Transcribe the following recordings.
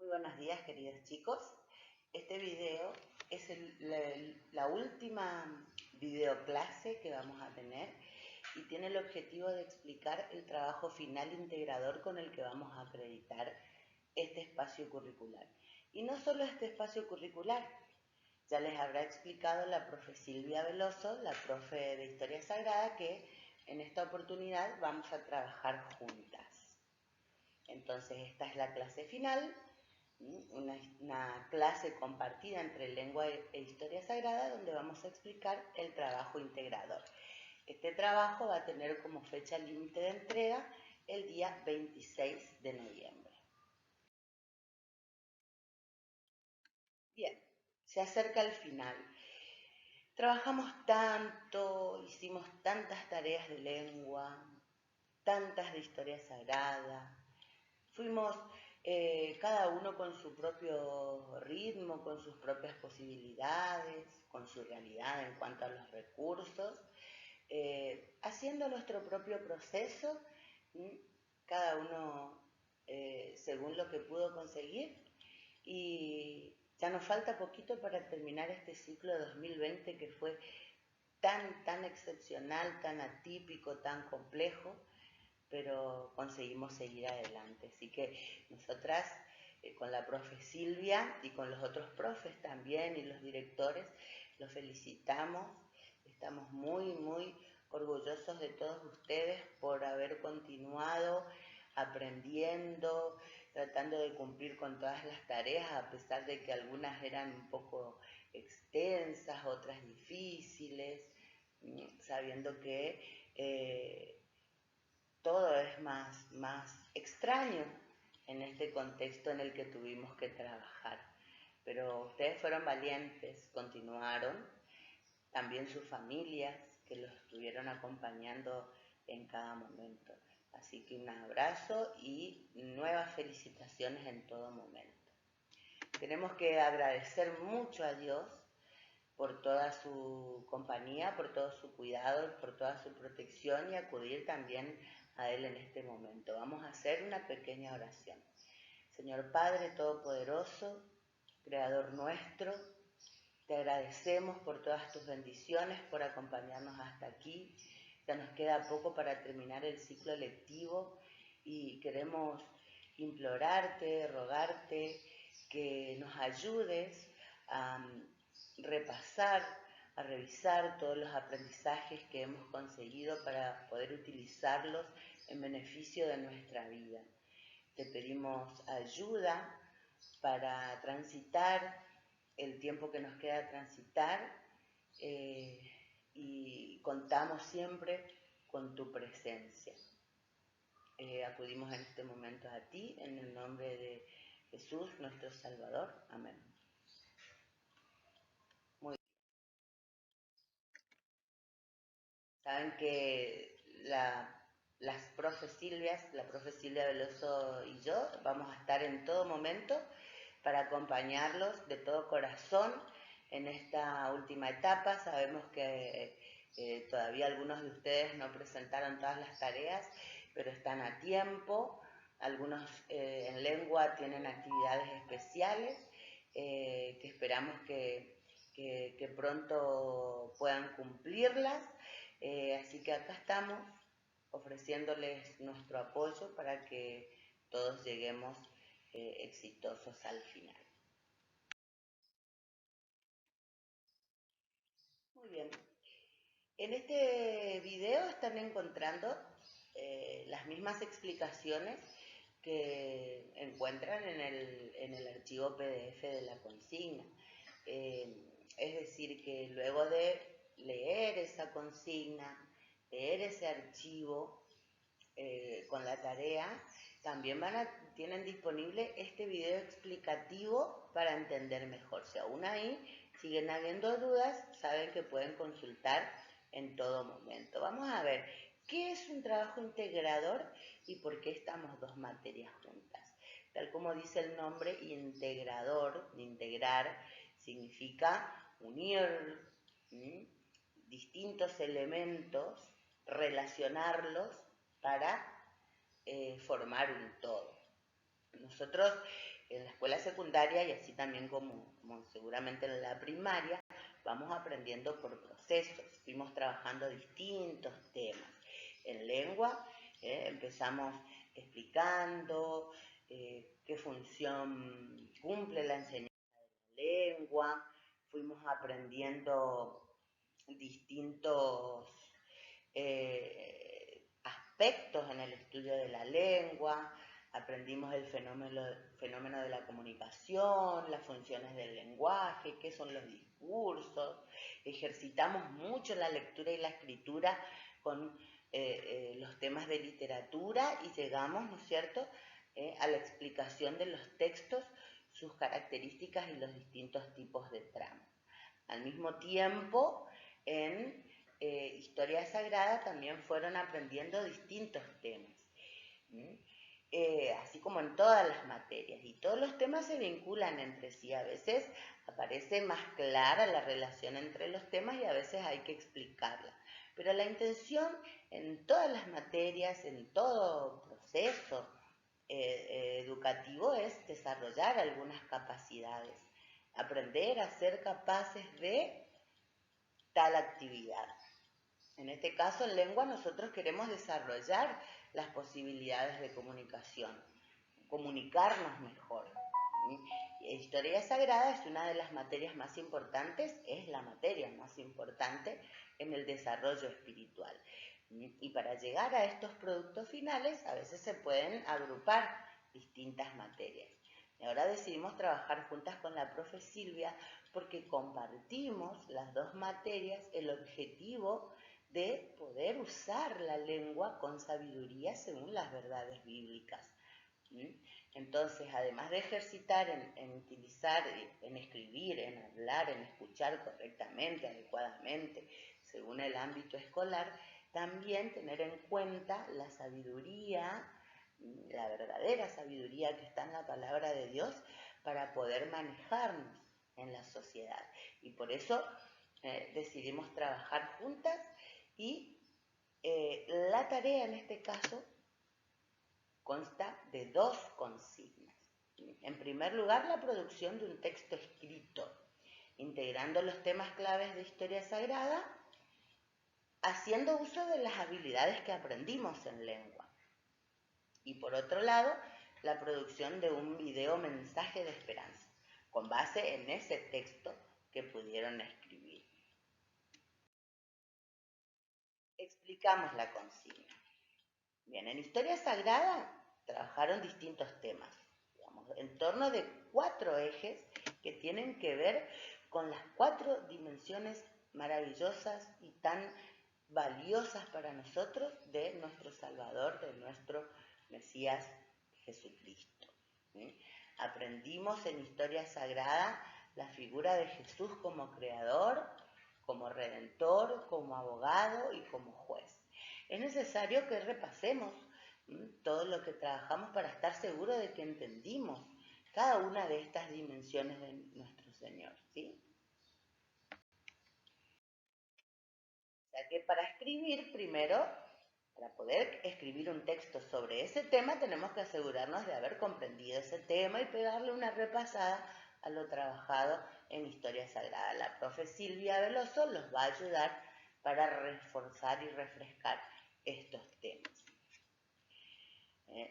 Muy buenos días, queridos chicos. Este video es la última videoclase que vamos a tener y tiene el objetivo de explicar el trabajo final integrador con el que vamos a acreditar este espacio curricular. Y no solo este espacio curricular, ya les habrá explicado la profe Silvia Veloso, la profe de Historia Sagrada, que en esta oportunidad vamos a trabajar juntas. Entonces, esta es la clase final. Una clase compartida entre lengua e historia sagrada donde vamos a explicar el trabajo integrador. Este trabajo va a tener como fecha límite de entrega el día 26 de noviembre. Bien, se acerca el final. Trabajamos tanto, hicimos tantas tareas de lengua, tantas de historia sagrada, fuimos cada uno con su propio ritmo, con sus propias posibilidades, con su realidad en cuanto a los recursos, haciendo nuestro propio proceso, cada uno según lo que pudo conseguir, y ya nos falta poquito para terminar este ciclo 2020 que fue tan excepcional, tan atípico, tan complejo, pero conseguimos seguir adelante. Así que nosotras, con la profe Silvia y con los otros profes también y los directores, los felicitamos. Estamos muy orgullosos de todos ustedes por haber continuado aprendiendo, tratando de cumplir con todas las tareas, a pesar de que algunas eran un poco extensas, otras difíciles, sabiendo que todo es más extraño en este contexto en el que tuvimos que trabajar. Pero ustedes fueron valientes, continuaron, también sus familias que los estuvieron acompañando en cada momento. Así que un abrazo y nuevas felicitaciones en todo momento. Tenemos que agradecer mucho a Dios por toda su compañía, por todo su cuidado, por toda su protección, y acudir también a Él en este momento. Vamos a hacer una pequeña oración. Señor Padre Todopoderoso, Creador nuestro, te agradecemos por todas tus bendiciones, por acompañarnos hasta aquí. Ya nos queda poco para terminar el ciclo lectivo y queremos implorarte, rogarte que nos ayudes a repasar, a revisar todos los aprendizajes que hemos conseguido para poder utilizarlos en beneficio de nuestra vida. Te pedimos ayuda para transitar el tiempo que nos queda transitar y contamos siempre con tu presencia. Acudimos en este momento a ti, en el nombre de Jesús, nuestro Salvador. Amén. Muy bien. Saben que las profes Silvias, la profe Silvia Veloso y yo, vamos a estar en todo momento para acompañarlos de todo corazón en esta última etapa. Sabemos que todavía algunos de ustedes no presentaron todas las tareas, pero están a tiempo. Algunos en lengua tienen actividades especiales que esperamos que pronto puedan cumplirlas. Así que acá estamos ofreciéndoles nuestro apoyo para que todos lleguemos exitosos al final. Muy bien. En este video están encontrando las mismas explicaciones que encuentran en el archivo PDF de la consigna. Es decir, que luego de leer esa consigna, leer ese archivo con la tarea, también tienen disponible este video explicativo para entender mejor. Si aún ahí siguen habiendo dudas, saben que pueden consultar en todo momento. Vamos a ver, ¿qué es un trabajo integrador y por qué estamos dos materias juntas? Tal como dice el nombre, integrador, integrar, significa unir distintos elementos, relacionarlos para formar un todo. Nosotros En la escuela secundaria y así también como seguramente en la primaria, vamos aprendiendo por procesos, fuimos trabajando distintos temas. En lengua empezamos explicando qué función cumple la enseñanza de la lengua, fuimos aprendiendo distintos aspectos en el estudio de la lengua, aprendimos el fenómeno de la comunicación, las funciones del lenguaje, qué son los discursos, ejercitamos mucho la lectura y la escritura con los temas de literatura y llegamos, ¿no es cierto?, a la explicación de los textos, sus características y los distintos tipos de trama. Al mismo tiempo, en Historia Sagrada también fueron aprendiendo distintos temas, así como en todas las materias, y todos los temas se vinculan entre sí. A veces aparece más clara la relación entre los temas y a veces hay que explicarla, pero la intención en todas las materias, en todo proceso educativo, es desarrollar algunas capacidades, aprender a ser capaces de tal actividad. En este caso, en lengua, nosotros queremos desarrollar las posibilidades de comunicación, comunicarnos mejor. Historia Sagrada es una de las materias más importantes, es la materia más importante en el desarrollo espiritual. Y para llegar a estos productos finales, a veces se pueden agrupar distintas materias. Y ahora decidimos trabajar juntas con la profe Silvia porque compartimos las dos materias el objetivo de poder usar la lengua con sabiduría según las verdades bíblicas. Entonces, además de ejercitar en utilizar, en escribir, en hablar, en escuchar correctamente, adecuadamente, según el ámbito escolar, también tener en cuenta la sabiduría, la verdadera sabiduría que está en la palabra de Dios para poder manejarnos en la sociedad. Y por eso decidimos trabajar juntas y la tarea en este caso consta de dos consignas. En primer lugar, la producción de un texto escrito, integrando los temas claves de Historia Sagrada, haciendo uso de las habilidades que aprendimos en lengua. Y por otro lado, la producción de un video mensaje de esperanza, con base en ese texto que pudieron escribir. Explicamos la consigna. Bien, en Historia Sagrada trabajaron distintos temas, digamos, en torno de 4 ejes que tienen que ver con las 4 dimensiones maravillosas y tan valiosas para nosotros de nuestro Salvador, de nuestro Mesías Jesucristo. Aprendimos en Historia Sagrada la figura de Jesús como creador, como redentor, como abogado y como juez. Es necesario que repasemos todo lo que trabajamos para estar seguros de que entendimos cada una de estas dimensiones de nuestro Señor, ¿sí? O sea que para escribir primero, para poder escribir un texto sobre ese tema, tenemos que asegurarnos de haber comprendido ese tema y pegarle una repasada a lo trabajado en Historia Sagrada. La profe Silvia Veloso los va a ayudar para reforzar y refrescar estos temas.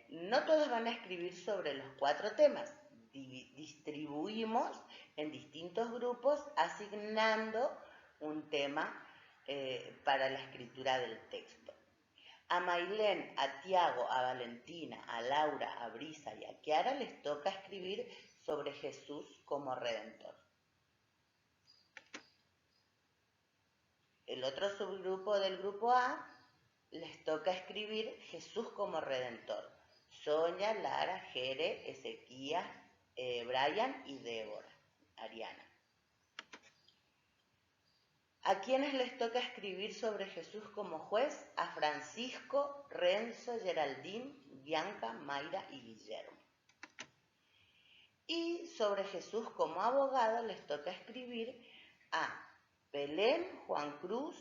No todos van a escribir sobre los 4 temas. Distribuimos en distintos grupos asignando un tema para la escritura del texto. A Mailén, a Tiago, a Valentina, a Laura, a Brisa y a Kiara les toca escribir sobre Jesús como Redentor. El otro subgrupo del grupo A les toca escribir Jesús como Redentor. Sonia, Lara, Jere, Ezequías, Brian y Débora, Ariana. ¿A quiénes les toca escribir sobre Jesús como juez? A Francisco, Renzo, Geraldine, Bianca, Mayra y Guillermo. Y sobre Jesús como abogado les toca escribir a Belén, Juan Cruz,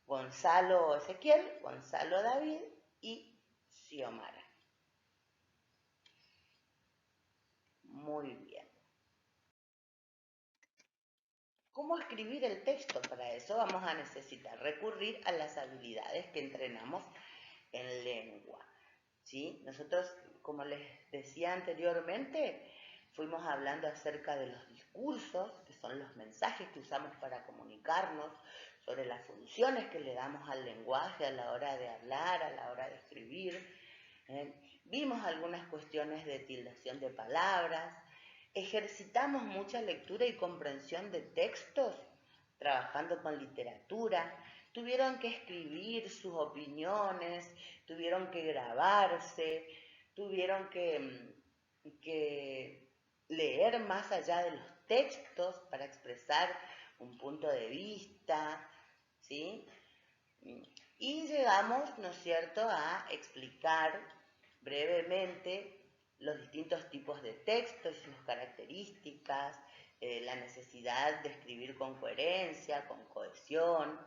Gonzalo Ezequiel, Gonzalo David y Xiomara. Muy cómo escribir el texto. Para eso vamos a necesitar recurrir a las habilidades que entrenamos en lengua, ¿sí? Nosotros, como les decía anteriormente, fuimos hablando acerca de los discursos, que son los mensajes que usamos para comunicarnos, sobre las funciones que le damos al lenguaje a la hora de hablar, a la hora de escribir. Vimos algunas cuestiones de tildación de palabras, ejercitamos mucha lectura y comprensión de textos, trabajando con literatura, tuvieron que escribir sus opiniones, tuvieron que grabarse, tuvieron que leer más allá de los textos para expresar un punto de vista, ¿sí? Y llegamos, ¿no es cierto?, a explicar brevemente los distintos tipos de textos y sus características, la necesidad de escribir con coherencia, con cohesión,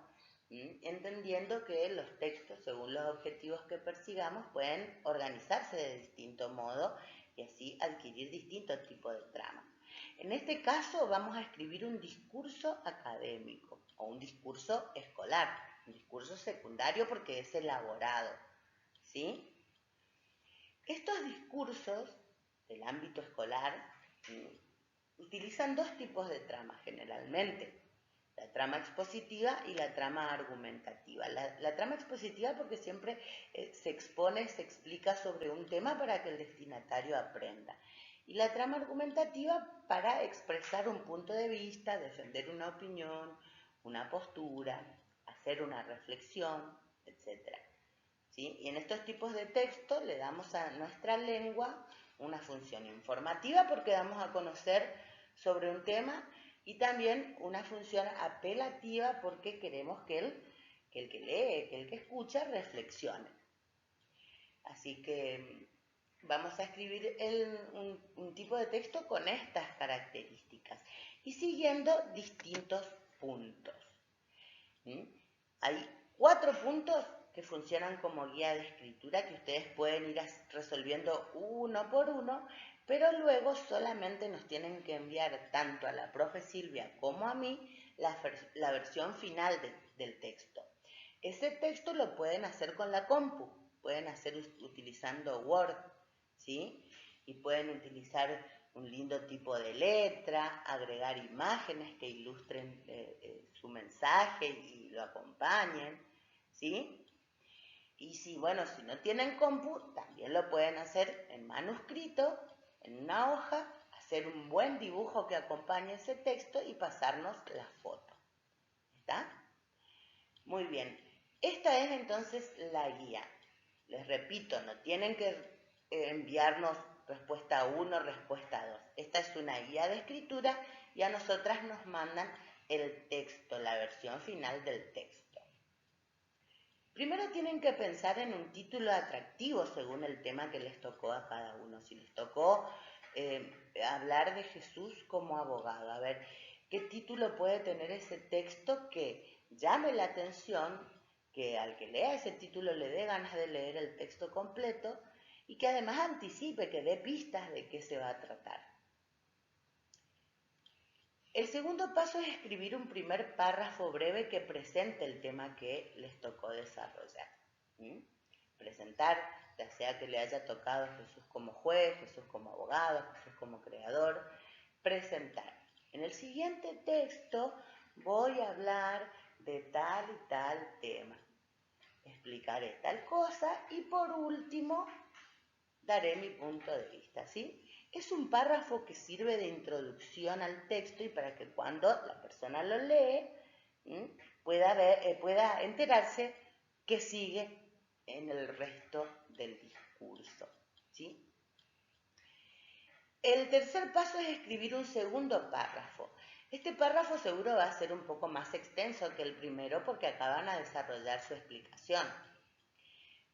entendiendo que los textos, según los objetivos que persigamos, pueden organizarse de distinto modo y así adquirir distintos tipos de trama. En este caso vamos a escribir un discurso académico o un discurso escolar, un discurso secundario porque es elaborado, ¿sí? Estos discursos del ámbito escolar utilizan dos tipos de trama generalmente, la trama expositiva y la trama argumentativa. La trama expositiva porque siempre se expone, se explica sobre un tema para que el destinatario aprenda. Y la trama argumentativa para expresar un punto de vista, defender una opinión, una postura, hacer una reflexión, etc. ¿Sí? Y en estos tipos de texto le damos a nuestra lengua una función informativa porque damos a conocer sobre un tema y también una función apelativa porque queremos que el que lee, que el que escucha, reflexione. Así que vamos a escribir un tipo de texto con estas características y siguiendo distintos puntos. Hay 4 puntos que funcionan como guía de escritura que ustedes pueden ir resolviendo uno por uno, pero luego solamente nos tienen que enviar tanto a la profe Silvia como a mí la versión final del texto. Ese texto lo pueden hacer con la compu, pueden hacer utilizando Word, ¿sí? Y pueden utilizar un lindo tipo de letra, agregar imágenes que ilustren su mensaje y lo acompañen, ¿sí? Y si no tienen compu, también lo pueden hacer en manuscrito, en una hoja, hacer un buen dibujo que acompañe ese texto y pasarnos la foto. ¿Está? Muy bien. Esta es entonces la guía. Les repito, no tienen que enviarnos respuesta 1, respuesta 2. Esta es una guía de escritura y a nosotras nos mandan el texto, la versión final del texto. Primero tienen que pensar en un título atractivo según el tema que les tocó a cada uno. Si les tocó hablar de Jesús como abogado, a ver, ¿qué título puede tener ese texto que llame la atención, que al que lea ese título le dé ganas de leer el texto completo y que además anticipe, que dé pistas de qué se va a tratar? El segundo paso es escribir un primer párrafo breve que presente el tema que les tocó desarrollar. Presentar, ya sea que le haya tocado Jesús como juez, Jesús como abogado, Jesús como creador, presentar. En el siguiente texto voy a hablar de tal y tal tema. Explicaré tal cosa y por último daré mi punto de vista, ¿sí? Es un párrafo que sirve de introducción al texto y para que cuando la persona lo lee pueda enterarse que sigue en el resto del discurso, ¿sí? El tercer paso es escribir un segundo párrafo. Este párrafo seguro va a ser un poco más extenso que el primero porque acaban a desarrollar su explicación.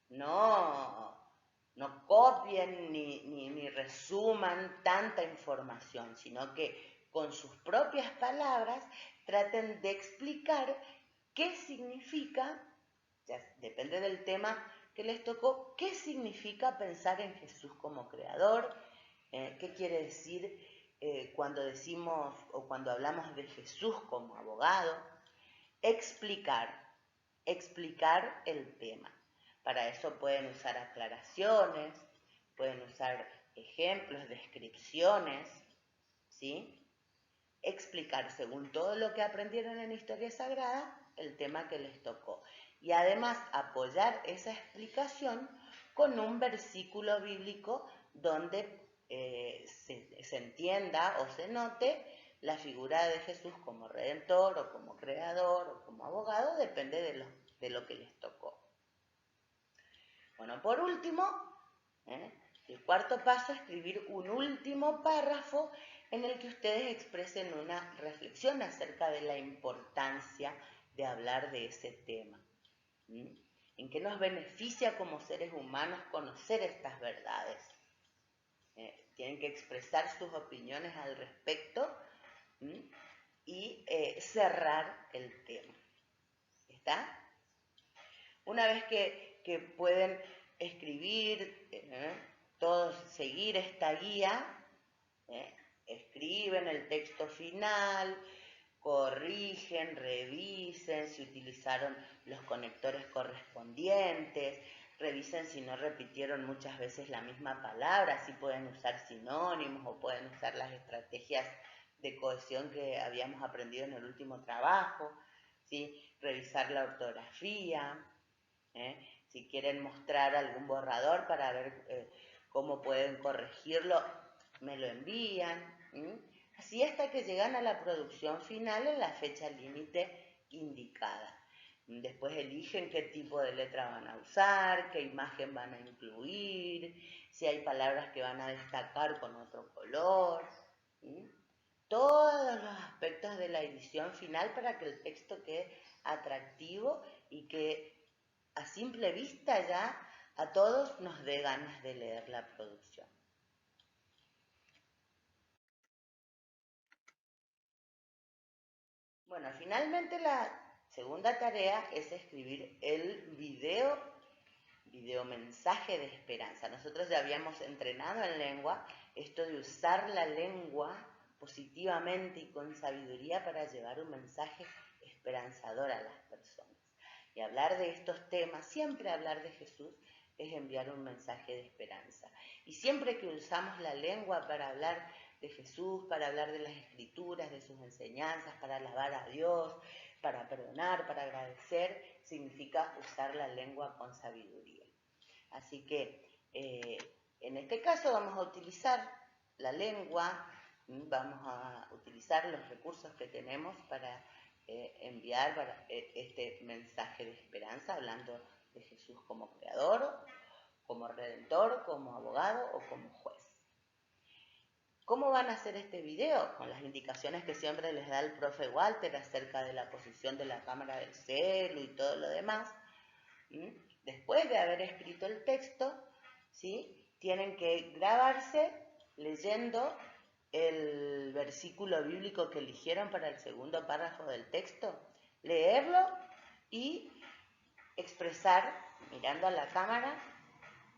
No copien ni resuman tanta información, sino que con sus propias palabras traten de explicar qué significa, ya depende del tema que les tocó, qué significa pensar en Jesús como creador, qué quiere decir cuando decimos o cuando hablamos de Jesús como abogado, explicar el tema. Para eso pueden usar aclaraciones, pueden usar ejemplos, descripciones, ¿sí? Explicar según todo lo que aprendieron en Historia Sagrada el tema que les tocó. Y además apoyar esa explicación con un versículo bíblico donde se entienda o se note la figura de Jesús como redentor o como creador o como abogado, depende de lo que les tocó. Bueno, por último, el cuarto paso es escribir un último párrafo en el que ustedes expresen una reflexión acerca de la importancia de hablar de ese tema. ¿En qué nos beneficia como seres humanos conocer estas verdades? Tienen que expresar sus opiniones al respecto y cerrar el tema. ¿Está? Una vez que pueden escribir, todos seguir esta guía, escriben el texto final, corrigen, revisen si utilizaron los conectores correspondientes, revisen si no repitieron muchas veces la misma palabra, si pueden usar sinónimos o pueden usar las estrategias de cohesión que habíamos aprendido en el último trabajo, ¿sí? Revisar la ortografía, si quieren mostrar algún borrador para ver cómo pueden corregirlo, me lo envían, así hasta que llegan a la producción final en la fecha límite indicada. Después eligen qué tipo de letra van a usar, qué imagen van a incluir, si hay palabras que van a destacar con otro color. Todos los aspectos de la edición final para que el texto quede atractivo y que a simple vista ya a todos nos dé ganas de leer la producción. Bueno, finalmente la segunda tarea es escribir el video mensaje de esperanza. Nosotros ya habíamos entrenado en lengua esto de usar la lengua positivamente y con sabiduría para llevar un mensaje esperanzador a las personas. Y hablar de estos temas, siempre hablar de Jesús, es enviar un mensaje de esperanza. Y siempre que usamos la lengua para hablar de Jesús, para hablar de las Escrituras, de sus enseñanzas, para alabar a Dios, para perdonar, para agradecer, significa usar la lengua con sabiduría. Así que en este caso vamos a utilizar la lengua, vamos a utilizar los recursos que tenemos para enviar este mensaje de esperanza, hablando de Jesús como creador, como redentor, como abogado o como juez. ¿Cómo van a hacer este video? Con las indicaciones que siempre les da el profe Walter acerca de la posición de la cámara del celu y todo lo demás. Después de haber escrito el texto, ¿sí? Tienen que grabarse leyendo el versículo bíblico que eligieron para el segundo párrafo del texto, leerlo y expresar, mirando a la cámara,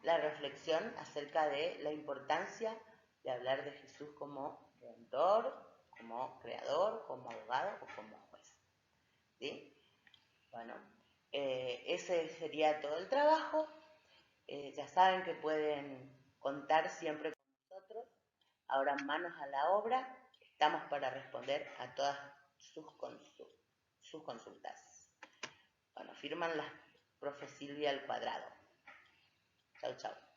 la reflexión acerca de la importancia de hablar de Jesús como redentor, como creador, como abogado o como juez. ¿Sí? Bueno, ese sería todo el trabajo. Ya saben que pueden contar siempre con nosotros. Ahora manos a la obra. Estamos para responder a todas sus consultas. Bueno, firman las profe Silvia al cuadrado. Chau, chau.